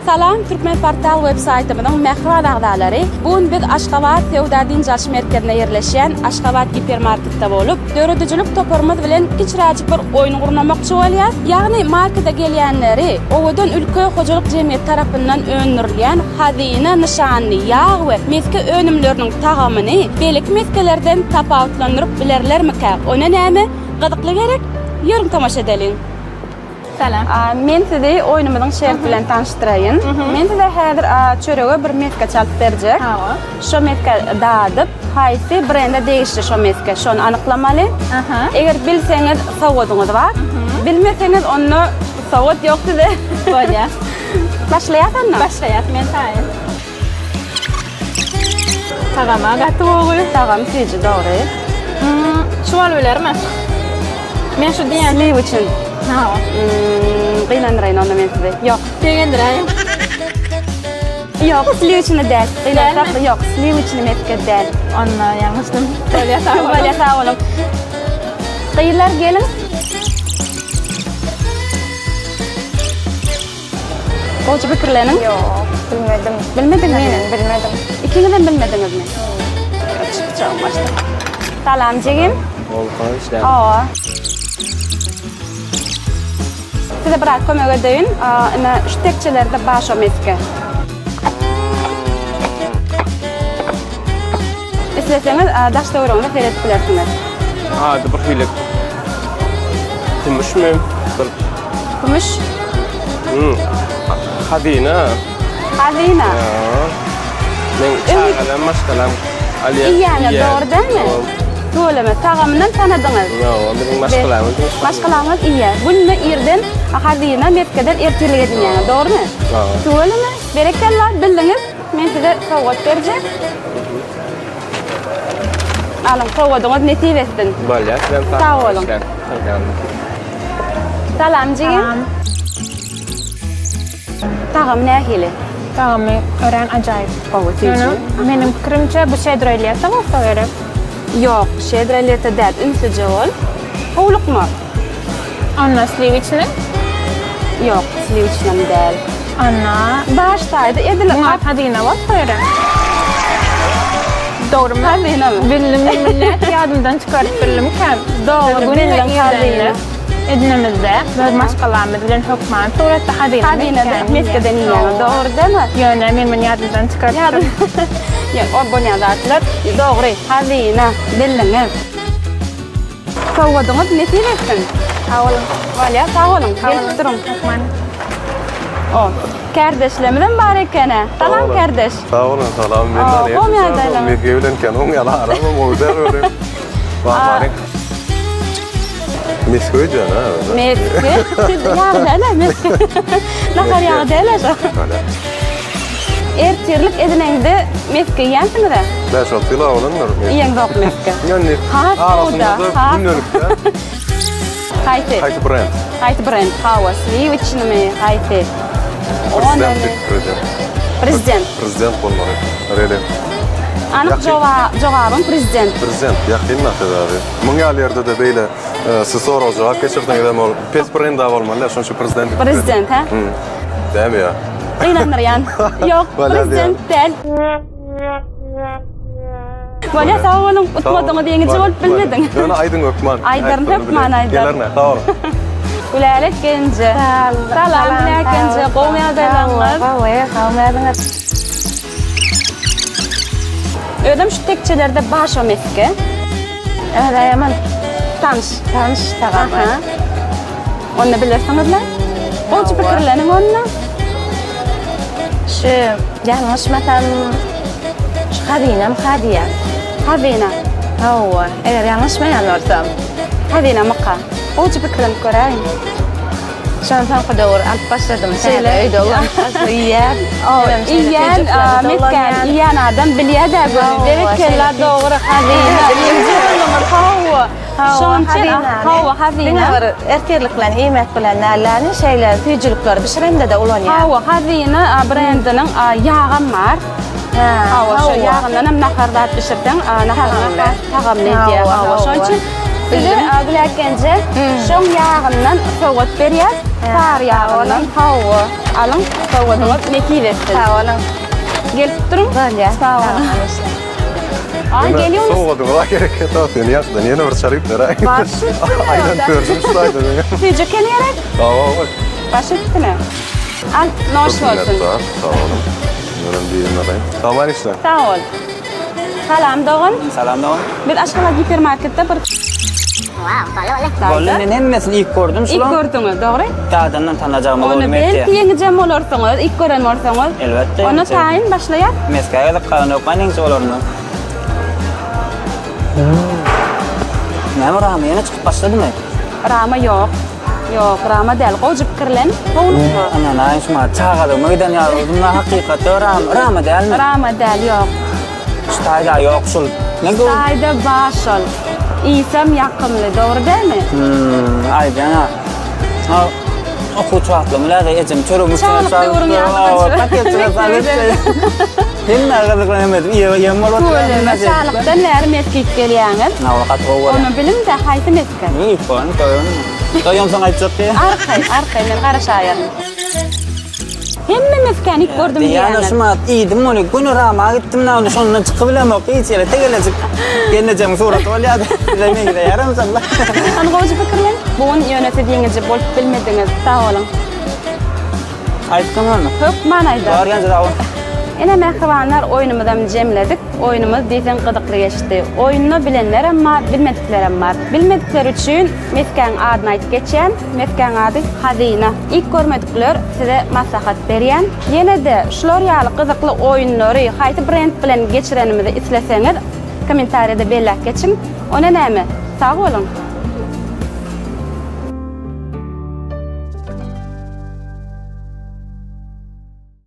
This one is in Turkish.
Salam, Türkmen Portal web-saytımızın mehriban ağdalary. Bugün biz Aşgabat Sewda Dinjal merkezine yerleşen Aşgabat hipermarketde bolup, döredicilik toparımız bilen kiçirajyk bir oyun gurnamakçy bolýar. Ýagny markete gelýänleri owadan ülke hojalyk jemgyýeti tarapyndan öňürilýän hazina nişanly ýağ we meske önümleriniň tagamyny belik meskelerden tapawutlandyryp bilerlermika? Ona näme gyzykly gerek? Ýörüň tamaşa edelim. Salam. Men sizi oyunumuzun şerif bilen tanıştırayım. Men size häzir çörege bir meske çalyp berjek. Şo meske dadyp, haýsy brende değişdi şo meske, şonu anyklamaly. Eger bilseňiz sowgadyňyz bar, bilmeseňiz onu sowgat ýok size. Bolýar. Başlaýarsanmy? Başlaýat, men taýyn. Tagama gatty bogy. Tagam sizi dogry. Şu bol bilermi? Men şu diýen. Sliw üçin. Ha. Gynandyraýyn onda men sizi. Ýok, degendirayım. Ýok, sliw üçin däl. Gynandyrak ýok, sliw üçin meske däl. Onna ýalňyşdym. Bolýar, sag bolun. Bolýar, sag bolun. Gyýlar gelin. Oçu pikirleniň? Ýok, bilmedim. Bilmedin mi? Bilmedim. İkiniz de bilmediňizmi? Çok başta. Salam jegim. Aa. Size biraz kömek edeyim. Ina şu tekçelerde başa meske. İsterseniz daşta uğrağını seyredip bilersiniz. Hadi bir hile. Kumuş mu? Kumuş. Hazina. Hazina. Men çağalan maşkalam. Yani doğru değil mi? Söyleme, tagamından tanıdınız. Yo, benim maşkalamız. Maşkalamız iyi. Bunu irden hazina metkeden ertilegedin yani, doğru mu? Söyleme, berekeller bildiniz. Men size sowgat berjek. Alın, sowgadyňyz netibesinden. Bolýar, sen Sağ olun. Salam jegim. Tagam nähili? Tagamy ören ajaýyp. Menim pikirimçe bu şeýdreýlýär, bolsa gerek. Yok, şeýdreýlete däl, ünsüje bol. Howlukmy? Onna sliw içini? Yok, sliw üçin däl. Onna Baştaýdy, edile Murat hazina bolsa gerek. Doğrumu? hazina. Bildim, millet ýadymdan çykaryp bilimken. Doğru, bildim hazina. Edinemizde biz maşkalarımız bilen hukman suratda hazina. Hazina da meskeden ýa, doğru deme? Ýöne men ýadymdan çykaryp. Ya, o bolýan zatlar, dogry, hazina, bildiniz. Sowgadyňyz netibesinden. Sağ olun. Bolýar, sag bolun, gelip durun. Hukman. O, kardeşlerimden bar ekene. Salam kardeş. Sağ olun, salam. Ben hom ýagdaýlar. Men gevlenken hom ýala aramam orada öyle. Barbarek. Meskoycan ha. Meske. Ýagdaýlar meske. Nahar ýagdaýlar. Ertirlik edineňde meske ýansyňyz da? 5-6 ýyl olanlar. Ýeň dok meske. Yani arasında günlükte. Haýsy? Haýsy brand? Haýsy brand? Hawa, sliw üçinmi? Haýsy? Prezident. Prezident bolmaly. Rele. Anyk jogabym prezident. Prezident, ýakyn näsedi. Muň ýerlerde de beýle siz soraw jogap geçirdiňiz bol. Pes brand da bolmaly, şonçu prezident. Prezident, ha? Dämi ýa? Gynanýan. Ýok, prezident däl. Bolýar, sag bolun, utmadyňy diýeniňi bolup bilmediň. Ýöne Aýdyn Ökman. Aýdyn Ökman, Aýdyn. Gelerine, sag olun. Gülälik genji. Salam, genji. Gowy ýagdaýlaryňyz. Ödüm şu tekçelerde başa meske. Evet, hemen tanış tagam. Onu bilirsiňizler? Oçu pikirleniň onunla? Şu ýalňyşmasam şu hadiýa. Hazina. Hawa, eger ýalňyşmaýan Hazina maka. Oçu pikirlenip göräýin. şonsan gydawr alyp başladym. Şeýle öýde olan ýer. Iýen, mesken, iýen adam bilýär-de berekeler dogry hazina. Hawa, hazina. Erkeklik bilen iýmek bilen nälerini şeýler, tüýjülükler bişirende de ulanýar. Hawa, hazina brendiniň ýagam bar. Hawa, şu ýagyndan hem nahardat bişirdiň, tagamly diýär. Hawa, şoň üçin size güläkenje şoň ýagyndan sowgat berýär. Sar yağından hawa. Alın, tawadınız neki versin. Sağ olun. Gelip durun. Böyle. Sağ olun. Ay geliyorsunuz. Soğudu bu gerek et seni yaktın. Yine bir çarıp da ray. Başı Aynen gördüm şuraydı beni. Sizce keniyerek? Tamam bak. Başı üstüne. Al, noş olsun. Sağ olun. Bunun bir arayın. Tamam işte. Sağ ol. Salam doğun. Salam doğan. Biz Aşgabat hipermarketde bir Bolun hemmesini ilk gördüm ilk şulan. gördünüz, doğru? Dağdandan tanacağım Onu oğlum ben etti. tiyengicem olursunuz, ilk gören olursunuz. Elbette. Onu tayin başlayar. Meskaya gidip kalan yok. Neyse olurunu. Ne var ama yine çıkıp başladı mı? Rama yok. Yok, Rama değil. Kocup kirlen. Toğunuzmu? Ana şuma çağalı meydan ya. Bunlar hakikati Rama değil mi? Rama değil, yok. Stayda yok şul. Ne bu? Sayda başol. İsem yakımlı, doğru değil mi? Ay cana. Ha. Okuçu aklım. Lada ecim. Çorum uçuna Çağlık diyorum ya, arkadaşlar. Paket sıra sağlık. Hem arkadaşlarım yem olur. Söyleme, sağlıkta ner meskik geliyanız. Ne vakat o var. Onu bilim de haytı meskin. İyi falan koyun. Doyum sana açıp ya. Arkay, men qarashayar. Hemme meskanik gördüm Yani diyanlar. şuma iyiydim onu günü rama gittim ne oldu sonra çıkıbilem yok hiç yere tegelecek. Geleceğim surat ol ya. Bilemeye gide yarım sallah. Hani kocu fikirlen? Bugün yönetediğinizi bolup bilmediniz. Sağ olun. Ayıtkın var mı? Hep manaydı. Doğru genç davul. Yine mehribanlar oyunumuzdan cemledik. Oyunumuz desen gıdıklı geçti. Oyununu bilenler ama bilmedikler var. Bilmedikler için mesken adını aytıp geçen, mesken adı Hazina. İlk görmedikler size maslahat beriyen. Yine de şular yalı gıdıklı oyunları haytı brand bilen geçirenimizi isleseniz, komentariyada belli geçin. Ona neymi? Sağ olun.